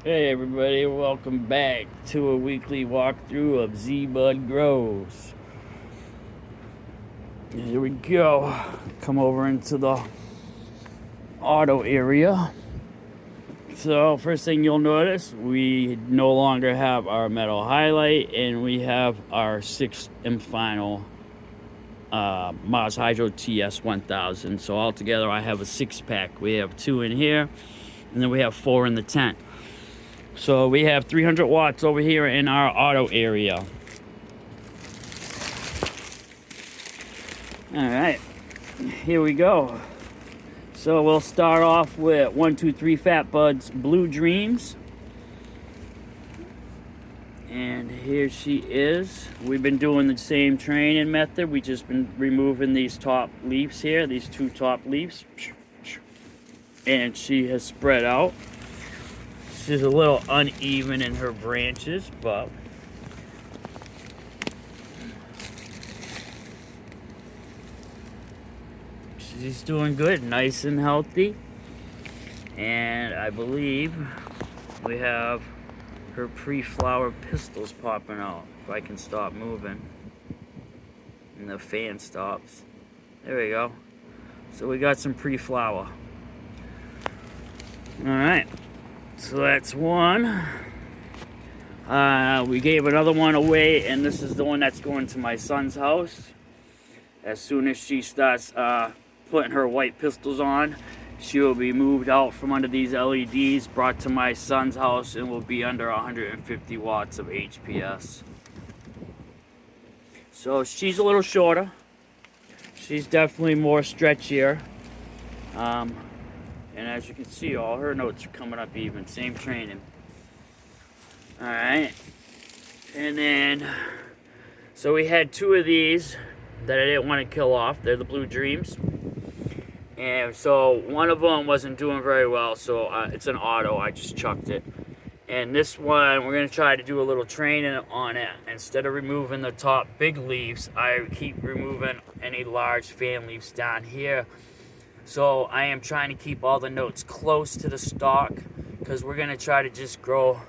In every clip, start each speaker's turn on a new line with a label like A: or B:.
A: Hey everybody, welcome back to a weekly walkthrough of Z-Bud Grows. Here we go. Come over into the auto area. So first thing you'll notice, we no longer have our metal highlight and we have our sixth and final Mars Hydro TS1000. So altogether I have a 6-pack. We have 2 in here and then we have 4 in the tent. So we have 300 watts over here in our auto area. All right, here we go. So we'll start off with 123 Fat Bud's Blue Dreams. And here she is. We've been doing the same training method. We just been removing these top leaves here, these 2 top leaves. And she has spread out. She's a little uneven in her branches, but she's doing good, nice and healthy. And I believe we have her pre-flower pistils popping out. If I can stop moving and the fan stops. There we go. So we got some pre-flower. All right. So that's one. We gave another one away, and this is the one that's going to my son's house. As soon as she starts putting her white pistils on, she will be moved out from under these LEDs, brought to my son's house, and will be under 150 watts of HPS. So she's a little shorter. She's definitely more stretchier. And as you can see, all her notes are coming up even. Same training. Alright. And then, so we had 2 of these that I didn't want to kill off. They're the Blue Dreams. And so one of them wasn't doing very well, so it's an auto. I just chucked it. And this one, we're going to try to do a little training on it. Instead of removing the top big leaves, I keep removing any large fan leaves down here. So I am trying to keep all the notes close to the stalk because we're going to try to just grow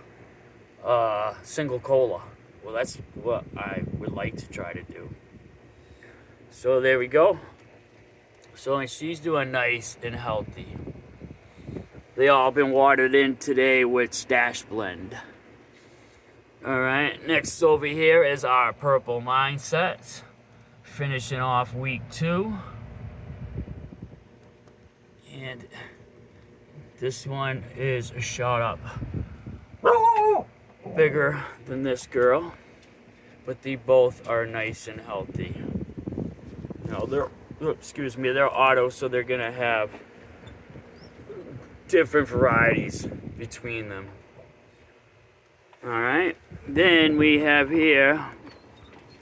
A: single cola. Well, that's what I would like to try to do. So there we go. So she's doing nice and healthy. They all been watered in today with Stash Blend. Alright, next over here is our Purple Mindsets. Finishing off week 2. And this one is a shot up bigger than this girl, but they both are nice and healthy. Now they're auto, so they're gonna have different varieties between them. All right, then we have here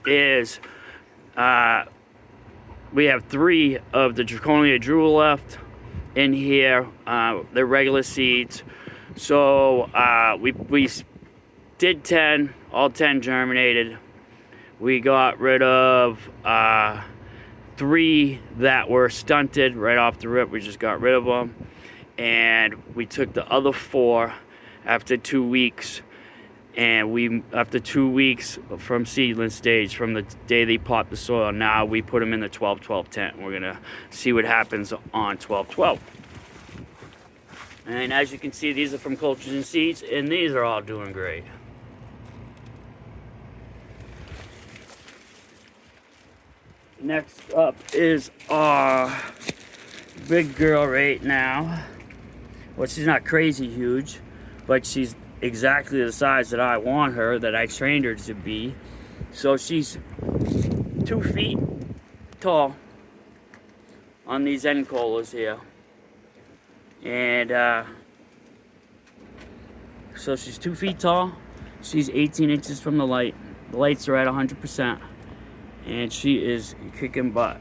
A: is we have 3 of the Draconia Drool left in here. They're regular seeds. So we did 10, all 10 germinated. We got rid of 3 that were stunted right off the rip. We just got rid of them. And we took the other 4 after 2 weeks. And after 2 weeks from seedling stage, from the day they popped the soil, now we put them in the 12-12 tent. We're gonna see what happens on 12-12. And as you can see, these are from Cultures and Seeds, and these are all doing great. Next up is our big girl right now. Well, she's not crazy huge, but she's exactly the size that I want her, that I trained her to be. So she's 2 feet tall on these end colas here. And so she's 2 feet tall. She's 18 inches from the light. The lights are at 100%. And she is kicking butt.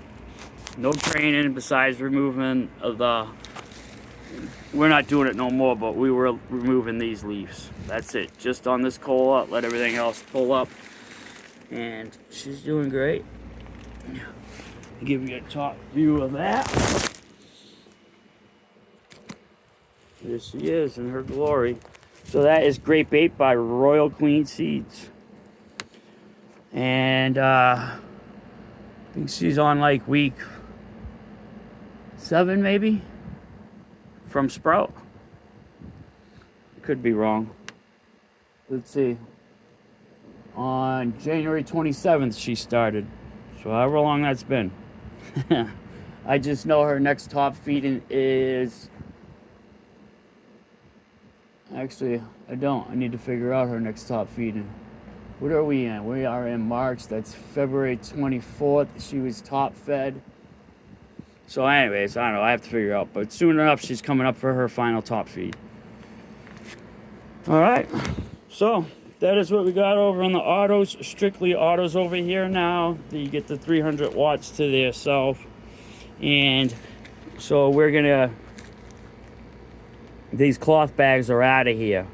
A: No training besides removing the... We're not doing it no more, but we were removing these leaves. That's it. Just on this cola, let everything else pull up. And she's doing great. I'll give you a top view of that. There she is in her glory. So that is Great Bait by Royal Queen Seeds. And I think she's on like week 7 maybe from Sprout. Could be wrong. Let's see. On January 27th she started. So however long that's been. I just know her next top feeding is... Actually, I don't. I need to figure out her next top feeding. What are we in? We are in March. That's February 24th. She was top fed. So anyways, I don't know. I have to figure out. But soon enough, she's coming up for her final top feed. All right. So that is what we got over on the autos. Strictly autos over here now. You get the 300 watts to yourself. And so we're going to... These cloth bags are out of here.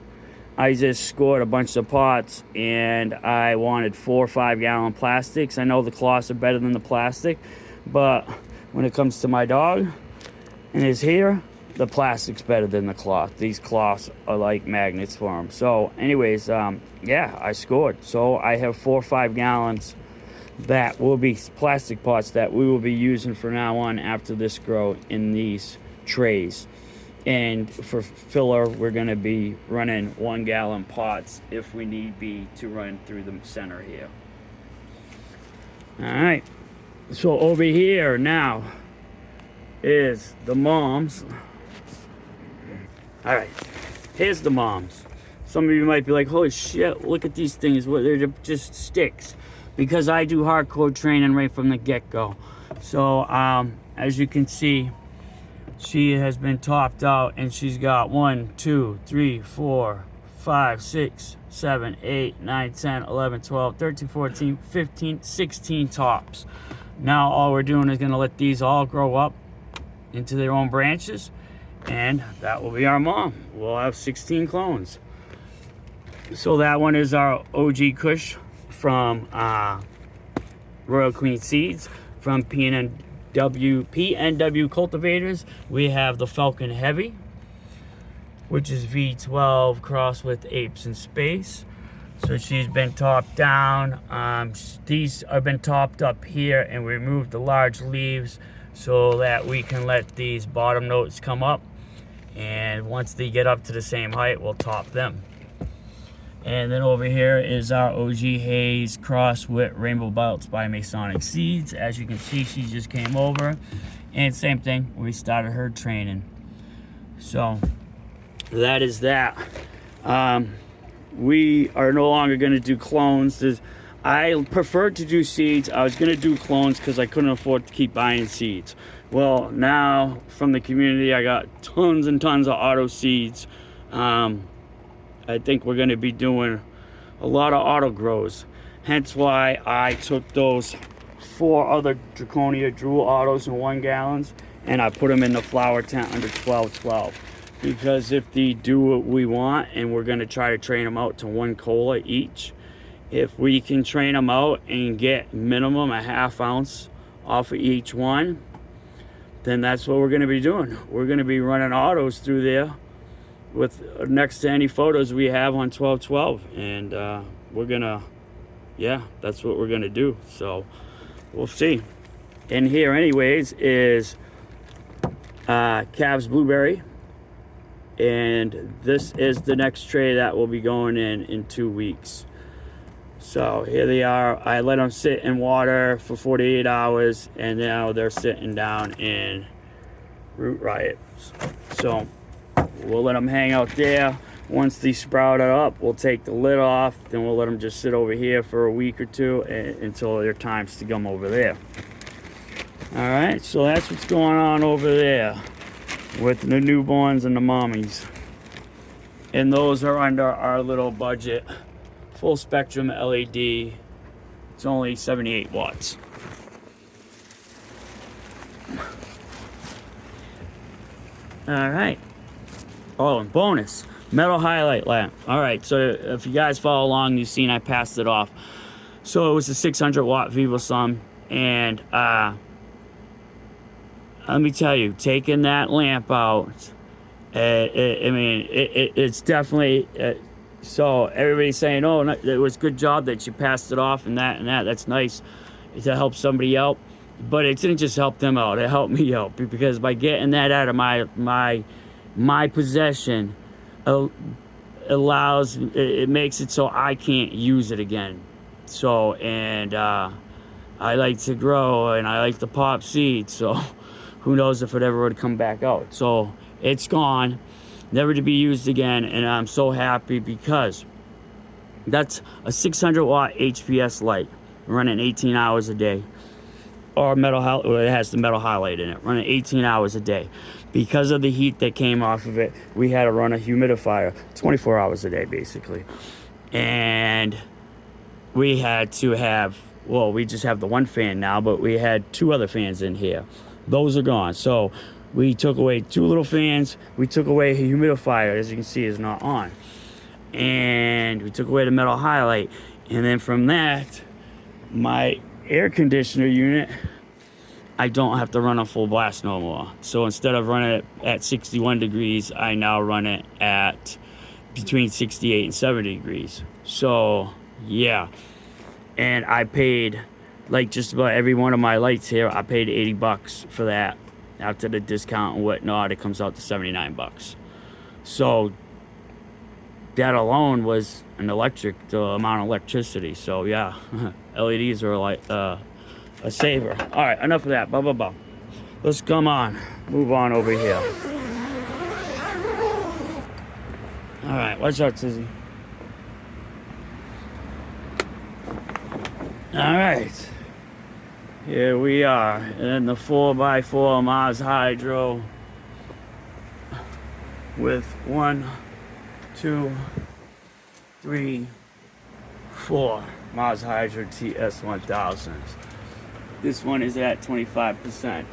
A: I just scored a bunch of pots and I wanted 4 or 5 gallon plastics. I know the cloths are better than the plastic, but when it comes to my dog and his hair, the plastic's better than the cloth. These cloths are like magnets for him. So anyways, yeah, I scored. So I have 4 or 5 gallons that will be plastic pots that we will be using from now on after this grow in these trays. And for filler, we're going to be running 1 gallon pots if we need be to run through the center here. All right. So over here now is the moms. All right. Here's the moms. Some of you might be like, holy shit, look at these things. They're just sticks. Because I do hardcore training right from the get-go. So as you can see, she has been topped out and she's got 1, 2, 3, 4, 5, 6, 7, 8, 9, 10, 11, 12, 13, 14, 15, 16 tops. Now all we're doing is going to let these all grow up into their own branches, and that will be our mom. We'll have 16 clones. So that one is our OG Kush from Royal Queen Seeds from PNW Cultivators. We have the Falcon Heavy, which is V12 crossed with Apes in Space. So she's been topped down. These have been topped up here, and we removed the large leaves so that we can let these bottom notes come up. And once they get up to the same height, we'll top them. And then over here is our OG Haze crossed with Rainbow Belts by Masonic Seeds. As you can see, she just came over. And same thing, we started her training. So that is that. We are no longer going to do clones. I preferred to do seeds. I was going to do clones because I couldn't afford to keep buying seeds. Well, now from the community, I got tons and tons of auto seeds. I think we're going to be doing a lot of auto grows. Hence why I took those 4 other Draconia Drool autos in 1 gallons and I put them in the flower tent under 12-12. Because if they do what we want, and we're going to try to train them out to 1 cola each, if we can train them out and get minimum a ½ ounce off of each one, then that's what we're going to be doing. We're going to be running autos through there with next to any photos we have on 12-12, and we're gonna, yeah, that's what we're gonna do. So we'll see. In here anyways is Cavs Blueberry, and this is the next tray that will be going in 2 weeks. So here they are. I let them sit in water for 48 hours, and now they're sitting down in Root Riots. So we'll let them hang out there. Once they sprout it up, we'll take the lid off. Then we'll let them just sit over here for a week or 2 until their time's to come over there. All right, so that's what's going on over there with the newborns and the mommies. And those are under our little budget full spectrum LED. It's only 78 watts. All right. Oh, and bonus, metal highlight lamp. All right, so if you guys follow along, you've seen I passed it off. So it was a 600 watt Vivosum, and let me tell you, taking that lamp out I mean, it's definitely. So everybody's saying, "Oh, no, it was good job that you passed it off," and that. That's nice to help somebody out, but it didn't just help them out. It helped me out because by getting that out of my possession, allows it makes it so I can't use it again. So and I like to grow and I like to pop seeds. So who knows if it ever would come back out. So it's gone, never to be used again, and I'm so happy because that's a 600 watt HPS light running 18 hours a day, or it has the metal halide in it, running 18 hours a day. Because of the heat that came off of it, we had to run a humidifier 24 hours a day basically, and we had to have, well, we just have the one fan now, but we had two other fans in here. Those are gone. So we took away two little fans. We took away a humidifier, as you can see, is not on. And we took away the metal halide. And then from that, my air conditioner unit, I don't have to run a full blast no more. So instead of running it at 61 degrees, I now run it at between 68 and 70 degrees. So yeah, and I paid, like just about every one of my lights here, I paid $80 for that. After the discount and whatnot, it comes out to 79 bucks. So that alone was an the amount of electricity. So yeah, LEDs are like a saver. All right, enough of that. Blah blah blah. Let's move on over here. All right, watch out, Tizzy. All right, here we are in the 4x4 Mars Hydro with 1, 2, 3, 4 Mars Hydro TS1000s. This one is at 25%.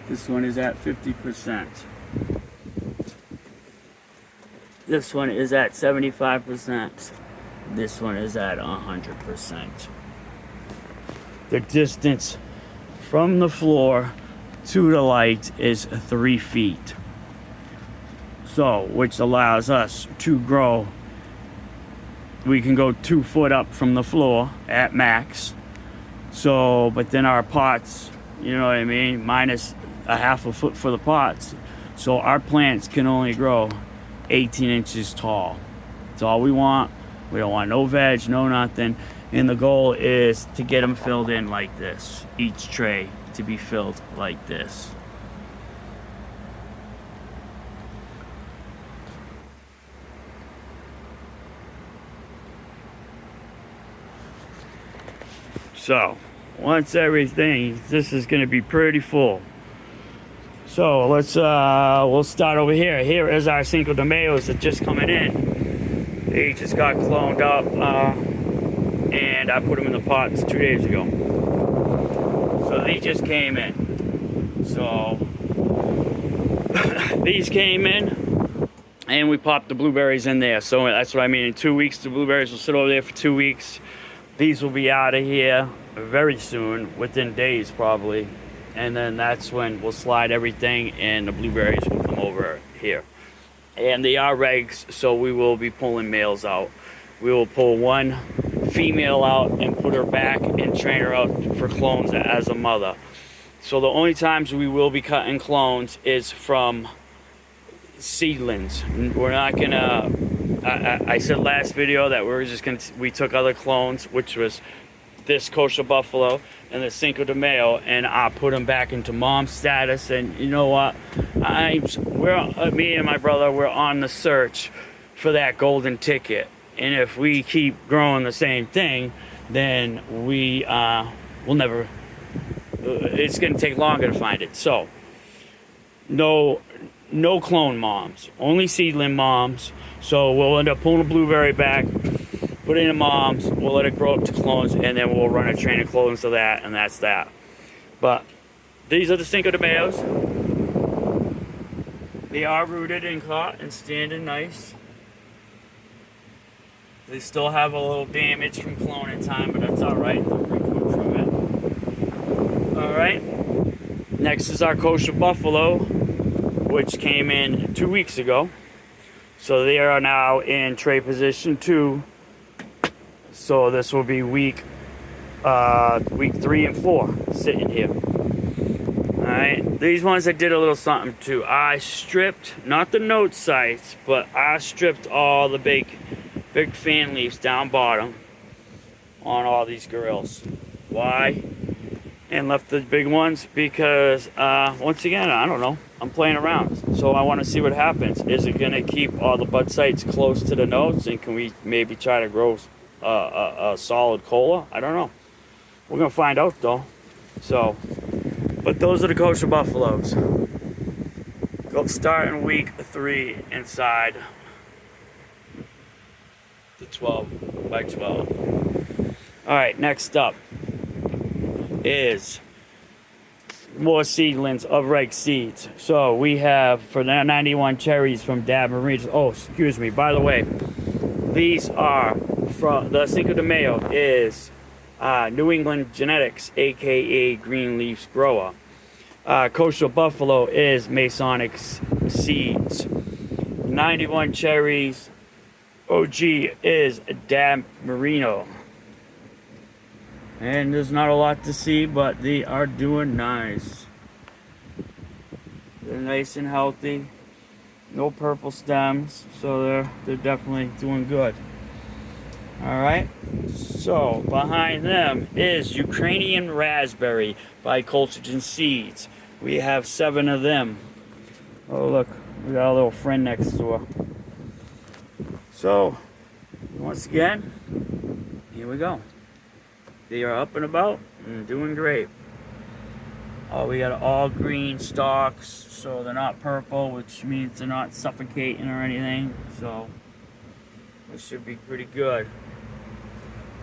A: This one is at 50%. This one is at 75%. This one is at 100%. The distance from the floor to the light is 3 feet. So, which allows us to grow. We can go 2 foot up from the floor at max. So, but then our pots, you know what I mean, minus a half a foot for the pots. So our plants can only grow 18 inches tall. That's all we want. We don't want no veg, no nothing. And the goal is to get them filled in like this. Each tray to be filled like this. So, once everything, this is going to be pretty full. So let's we'll start over here. Here is our Cinco de Mayos that just coming in. They just got cloned up, and I put them in the pots 2 days ago. So they just came in. So these came in, and we popped the blueberries in there. So that's what I mean. In 2 weeks, the blueberries will sit over there for 2 weeks. These will be out of here very soon, within days probably. And then that's when we'll slide everything and the blueberries will come over here. And they are regs, so we will be pulling males out. We will pull one female out and put her back and train her out for clones as a mother. So the only times we will be cutting clones is from seedlings. We're not gonna, I said last video that we took other clones, which was this kosher buffalo and the Cinco de Mayo, and I put them back into mom status. And you know what? Me and my brother, we're on the search for that golden ticket. And if we keep growing the same thing, then we will never. It's going to take longer to find it. So, no clone moms, only seedling moms. So we'll end up pulling a blueberry back, put it in moms, we'll let it grow up to clones, and then we'll run a train of clones to that, and that's that. But these are the Cinco de Mayos. They are rooted and caught and standing nice. They still have a little damage from cloning time, but that's alright. They'll recoup from it. Alright. Next is our kosher buffalo. which came in 2 weeks ago. So they are now in tray position 2. So this will be week 3 and 4 sitting here. Alright, these ones I did a little something too. I stripped, not the note sights, but I stripped all the big fan leaves down bottom on all these grills. Why? And left the big ones because, once again, I don't know. I'm playing around. So I want to see what happens. Is it going to keep all the bud sights close to the notes? And can we maybe try to grow a solid cola? I don't know. We're going to find out though. So, but those are the Kosher Buffaloes. Go starting week 3 inside the 12 by 12. Alright, next up is more seedlings of Reg Seeds. So we have for the 91 cherries from Dab Marines. Oh, excuse me. By the way, these are from the Cinco de Mayo is New England Genetics, aka Green Leafs Grower. Kosher Buffalo is Masonic Seeds. 91 cherries OG is Dab Marino. And there's not a lot to see, but they are doing nice. They're nice and healthy. No purple stems, so they're definitely doing good. Alright, so behind them is Ukrainian Raspberry by Colchigen Seeds. We have 7 of them. Oh look, we got a little friend next to her. So, once again, here we go. They are up and about and doing great. Oh, we got all green stalks, so they're not purple, which means they're not suffocating or anything. So, it should be pretty good.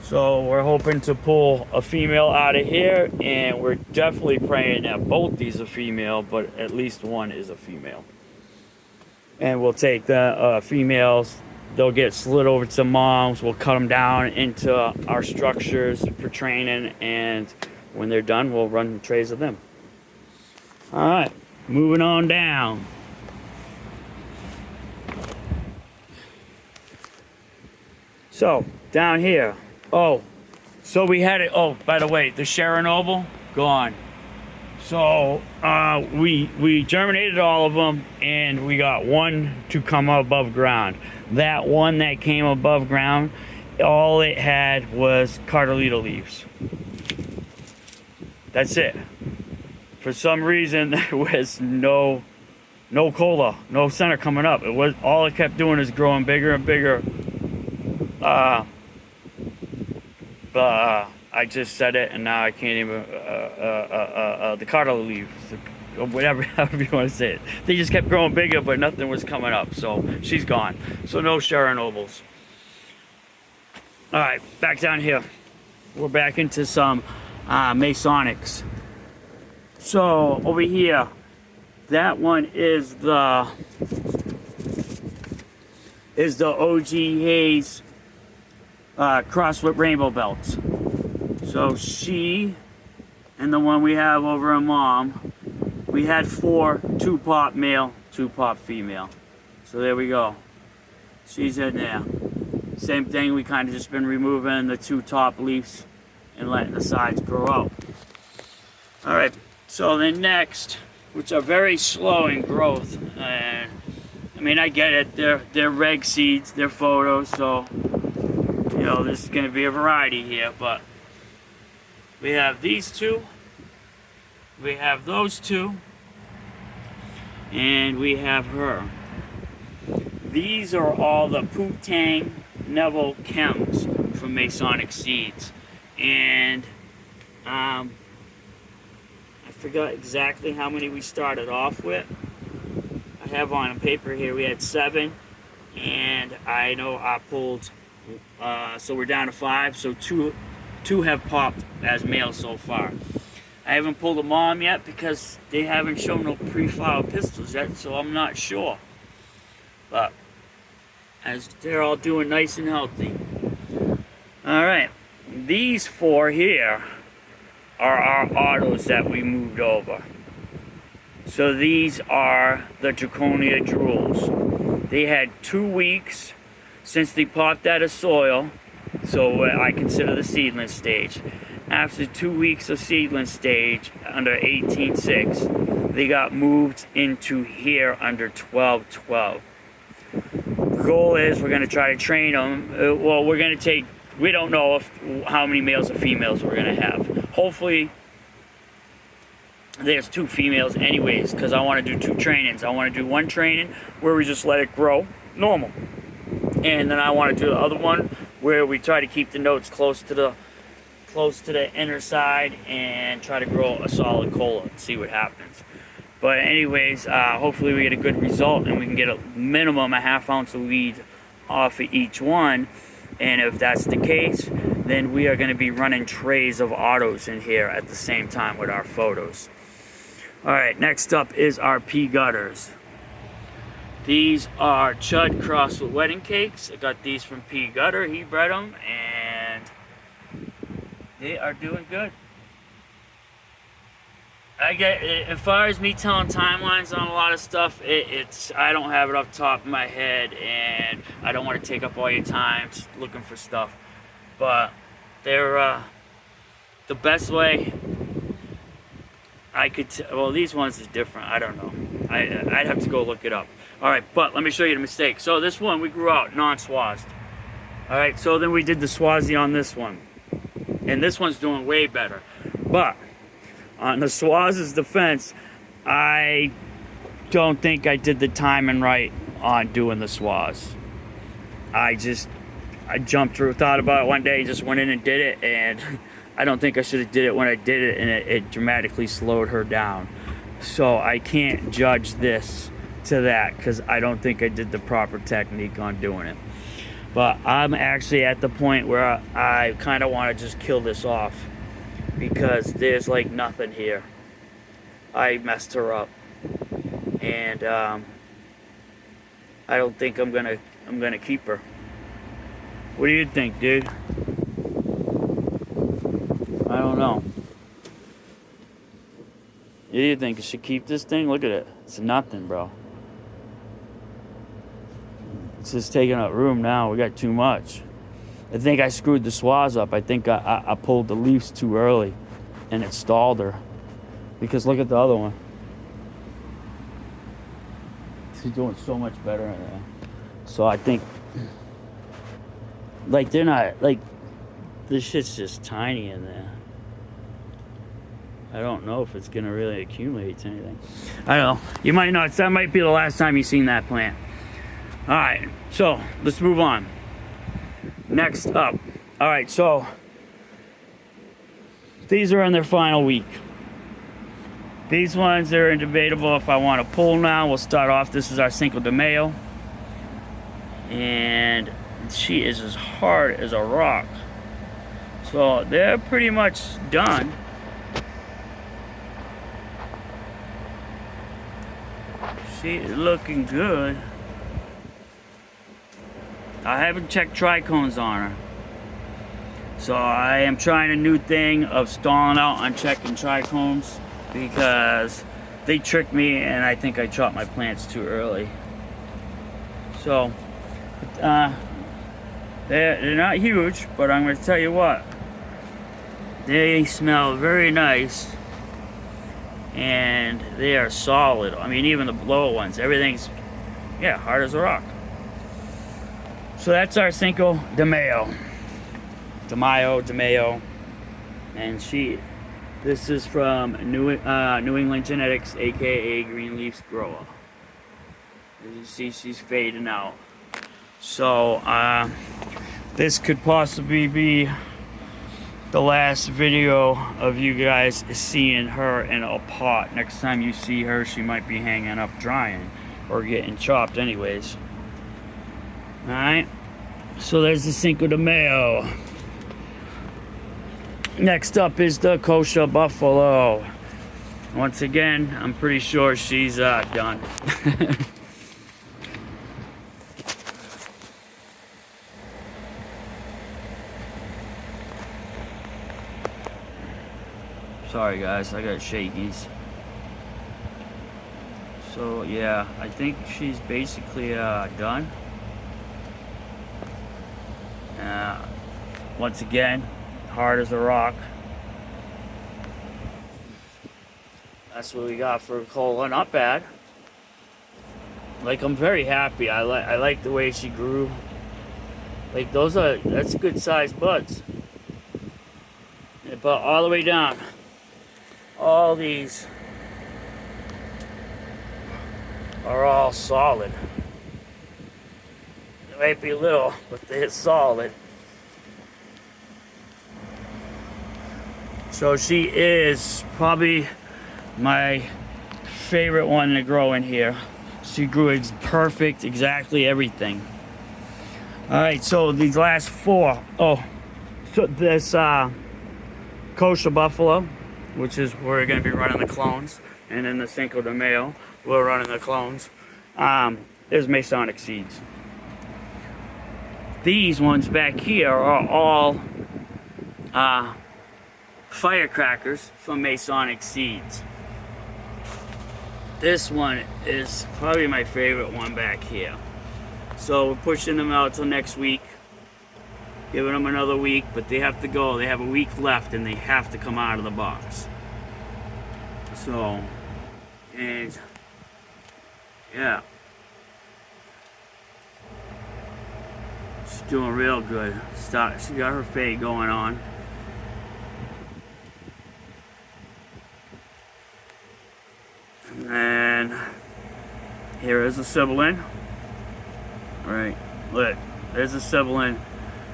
A: So we're hoping to pull a female out of here, and we're definitely praying that both these are female, but at least one is a female. And we'll take the females, they'll get slid over to moms, we'll cut them down into our structures for training, and when they're done, we'll run trays of them. Alright, moving on down. So, down here. Oh, so we had it. Oh, by the way, the Sharon Noble gone. So we germinated all of them, and we got one to come above ground. That one that came above ground, all it had was Cardelita leaves. That's it. For some reason, there was no cola, no center coming up. It was all it kept doing is growing bigger and bigger. I just said it, and now I can't even, the Cardelita leaves, whatever, however you want to say it. They just kept growing bigger, but nothing was coming up, so she's gone. So no Sharon Nobles. Alright, back down here. We're back into some Masonics. So, over here, that one is the OG Hayes cross with rainbow belts. So she and the one we have over in mom, we had 4, 2 pop male, 2 pop female. So there we go. She's in there. Same thing, we kind of just been removing the 2 top leaves and letting the sides grow out. Alright, so then next, which are very slow in growth, and I mean, I get it, they're Reg Seeds, they're photos, so you know, this is going to be a variety here, but we have these 2, we have those 2, and we have her. These are all the Putang Neville Chems from Masonic Seeds, and I forgot exactly how many we started off with. I have on a paper here we had 7, and I know I pulled. So we're down to 5, so two have popped as males so far. I haven't pulled a mom yet because they haven't shown no pre-filed pistols yet, so I'm not sure. But as they're all doing nice and healthy. Alright, these 4 here are our autos that we moved over. So these are the Draconia Drools. They had 2 weeks since they popped out of soil, so I consider the seedling stage. After 2 weeks of seedling stage under 18.6, they got moved into here under 12.12. The goal is we're going to try to train them. Well, we're going to take, we don't know how many males or females we're going to have. Hopefully there's 2 females anyways, because I want to do 2 trainings. I want to do one training where we just let it grow normal, and then I want to do the other one where we try to keep the notes close to the inner side and try to grow a solid cola and see what happens. But anyways, hopefully we get a good result and we can get a minimum a ½ ounce of weed off of each one. And if that's the case, then we are going to be running trays of autos in here at the same time with our photos. Alright, next up is our pea gutters. These are Chud crossed with wedding cakes. I got these from Pea Gutter. He bred them and they are doing good. As far as me telling timelines on a lot of stuff, I don't have it off the top of my head, and I don't want to take up all your time looking for stuff. But they're the best way I could. Well, these ones is different. I don't know. I'd have to go look it up. All right, but let me show you the mistake. So this one we grew out non-swazed. All right, so then we did the swazi on this one, and this one's doing way better. But on the Swaz's defense, I don't think I did the timing right on doing the Swaz. I jumped through, thought about it one day, just went in and did it, and I don't think I should have did it when I did it, and it dramatically slowed her down. So I can't judge this to that, because I don't think I did the proper technique on doing it. But I'm actually at the point where I kind of want to just kill this off, because there's like nothing here. I messed her up, and I don't think I'm gonna keep her. What do you think, dude? I don't know. What do you think? I should keep this thing? Look at it. It's nothing, bro. It's just taking up room now. We got too much. I think I screwed the Swaz up. I think I pulled the leaves too early, and it stalled her. Because look at the other one. She's doing so much better in there. So I think, like, they're not, like, this shit's just tiny in there. I don't know if it's gonna really accumulate to anything. I don't know. You might not. That might be the last time you've seen that plant. All right. So let's move on. Next up. All right. So these are in their final week. These ones are debatable if I want to pull now. We'll start off. This is our Cinco de Mayo. And she is as hard as a rock. So they're pretty much done. She's looking good. I haven't checked trichomes on her. So I am trying a new thing of stalling out on checking trichomes, because they tricked me and I think I chopped my plants too early. So they're not huge, but I'm going to tell you what, they smell very nice and they are solid. I mean, even the lower ones, everything's, yeah, hard as a rock. So that's our Cinco de Mayo. De Mayo. And this is from New England Genetics, aka Green Leafs Grower. As you see, she's fading out. So this could possibly be the last video of you guys seeing her in a pot. Next time you see her, she might be hanging up drying or getting chopped anyways. Alright, so there's the Cinco de Mayo. Next up is the Kosher Buffalo. Once again, I'm pretty sure she's done. Sorry guys, I got shakies. So yeah, I think she's basically done. Uh, Once again, hard as a rock. That's what we got for cola. Not bad. Like, I'm very happy. I like the way she grew. Like, that's good sized buds. But all the way down, all these are all solid. They might be little, but they're solid. So she is probably my favorite one to grow in here. She grew perfect, exactly everything. All right, so these last four. Oh, so this Kosher Buffalo, which is where we're gonna be running the clones, and then the Cinco de Mayo, we're running the clones. Is Masonic seeds. These ones back here are all firecrackers from Masonic seeds. This one is probably my favorite one back here. So we're pushing them out till next week, giving them another week, but they have to go. They have a week left and they have to come out of the box. So, and yeah, she's doing real good. She got her fade going on. And here is a sibling. Right, look, there's a sibling.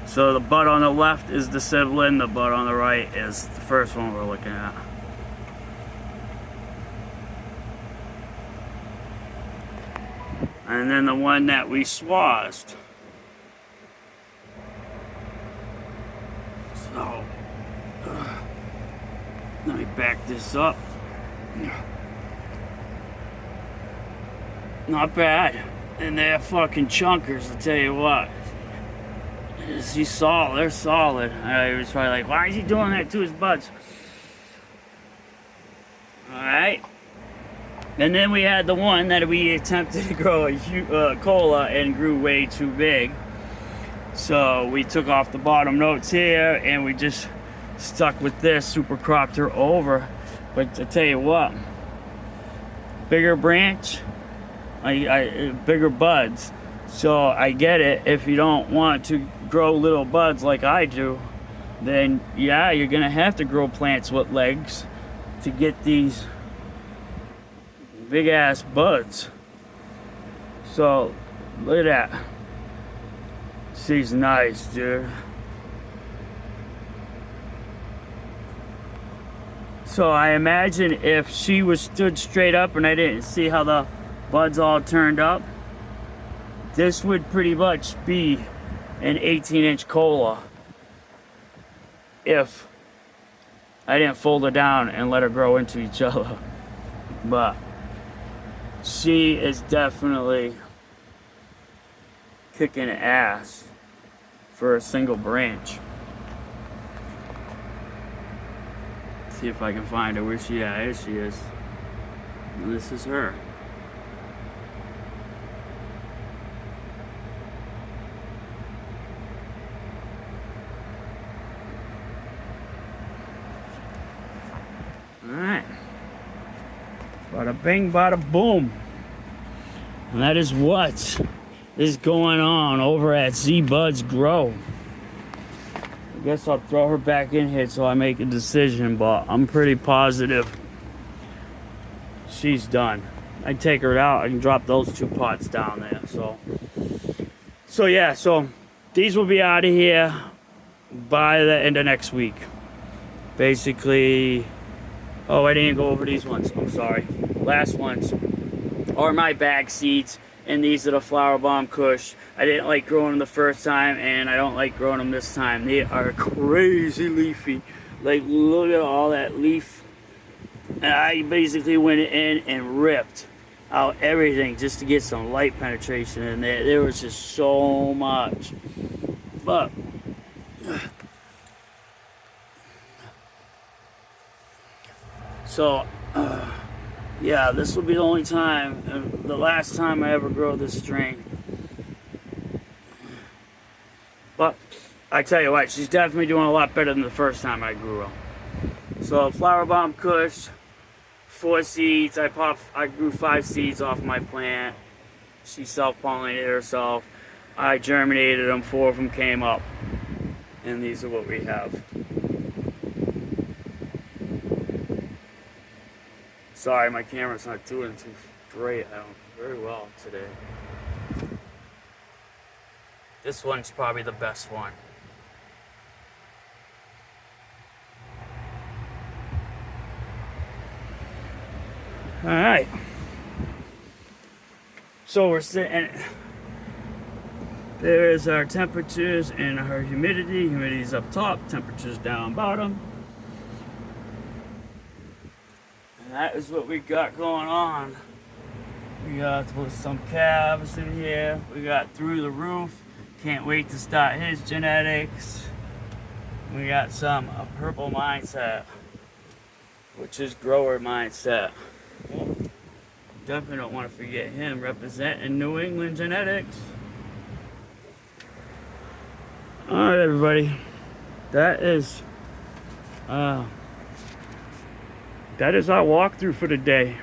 A: So the bud on the left is the sibling, the bud on the right is the first one we're looking at. And then the one that we swazed. So, let me back this up. Not bad. And they're fucking chunkers, I'll tell you what. He's solid, they're solid. I was probably like, why is he doing that to his buds? Alright. And then we had the one that we attempted to grow a cola and grew way too big. So we took off the bottom notes here and we just stuck with this, super cropped her over. But I tell you what, bigger branch, bigger buds. So I get it. If you don't want to grow little buds like I do, then yeah, you're gonna have to grow plants with legs to get these big ass buds. So look at that. She's nice, dude. So I imagine if she was stood straight up and I didn't see how the buds all turned up, this would pretty much be an 18-inch cola if I didn't fold her down and let her grow into each other. But she is definitely kicking ass for a single branch. See if I can find her. Where's she at? Here she is. And this is her. Alright. Bada bing, bada boom. And that is what is going on over at Z Buds Grow. I guess I'll throw her back in here so I make a decision, but I'm pretty positive she's done. I take her out, I can drop those 2 pots down there. So yeah, so these will be out of here by the end of next week. Basically, oh, I didn't go over these ones. I'm sorry. Last ones are my bag seeds, and these are the Flower Bomb Kush. I didn't like growing them the first time, and I don't like growing them this time. They are crazy leafy. Like, look at all that leaf. And I basically went in and ripped out everything just to get some light penetration in there. There was just so much. But so yeah, this will be the only time, the last time I ever grow this strain. But I tell you what, she's definitely doing a lot better than the first time I grew her. So Flower Bomb Kush, 4 seeds. I grew 5 seeds off my plant. She self-pollinated herself. I germinated them, 4 of them came up. And these are what we have. Sorry, my camera's not doing too great. I don't very well today. This one's probably the best one. All right. So we're sitting. There's our temperatures and our humidity. Humidity's up top, temperatures down bottom. And that is what we got going on. We got some calves in here. We got Through the Roof. Can't wait to start his genetics. We got some Purple Mindset, which is grower mindset. Definitely don't want to forget him representing New England genetics. Alright, everybody. That is our walkthrough for the day.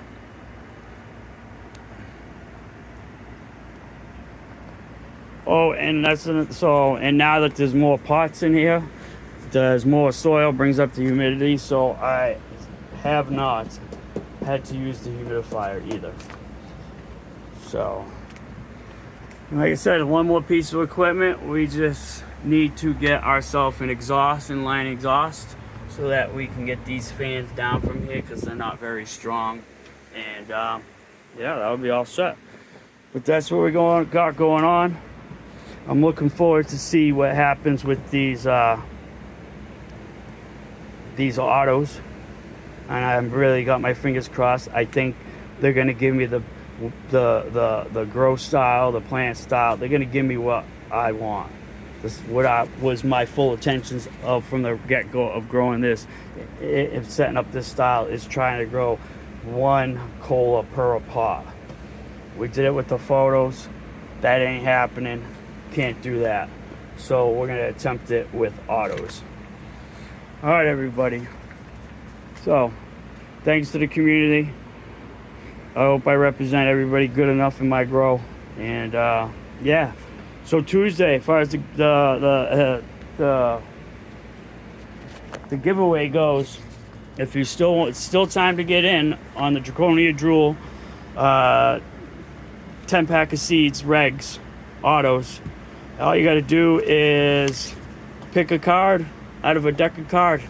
A: Oh, and and now that there's more pots in here, there's more soil, brings up the humidity, so I have not had to use the humidifier either. So, like I said, one more piece of equipment. We just need to get ourselves an exhaust, inline exhaust, so that we can get these fans down from here because they're not very strong. And yeah, that would be all set. But that's what we got going on. I'm looking forward to see what happens with these autos, and I've really got my fingers crossed. I think they're gonna give me the grow style, the plant style. They're gonna give me what I want. This is what was my full intentions of from the get-go of growing this. If setting up this style is trying to grow 1 cola per pot. We did it with the photos. That ain't happening. Can't do that. So we're gonna attempt it with autos. All right, everybody. So thanks to the community. I hope I represent everybody good enough in my grow. And yeah. So Tuesday, as far as the giveaway goes, if you it's still time to get in on the Draconia Drool 10-pack of seeds, regs, autos. All you got to do is pick a card out of a deck of cards,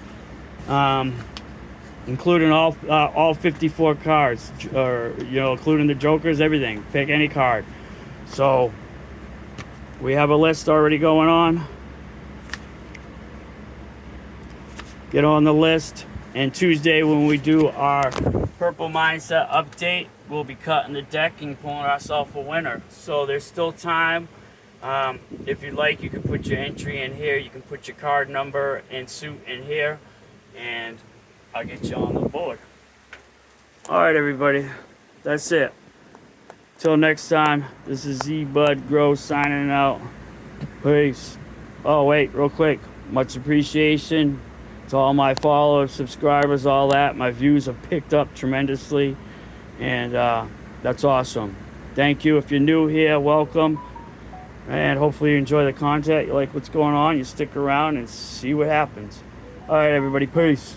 A: including all 54 cards, or including the jokers, everything. Pick any card. So we have a list already going on. Get on the list, and Tuesday when we do our Purple Mindset update, we'll be cutting the deck and pulling ourselves a winner. So there's still time. If you'd like, you can put your entry in here. You can put your card number and suit in here, and I'll get you on the board. All right, everybody. That's it. Till next time, this is Z-Bud Grow signing out. Peace. Oh, wait, real quick. Much appreciation to all my followers, subscribers, all that. My views have picked up tremendously, and that's awesome. Thank you. If you're new here, welcome. And hopefully you enjoy the content. You like what's going on. You stick around and see what happens. All right, everybody. Peace.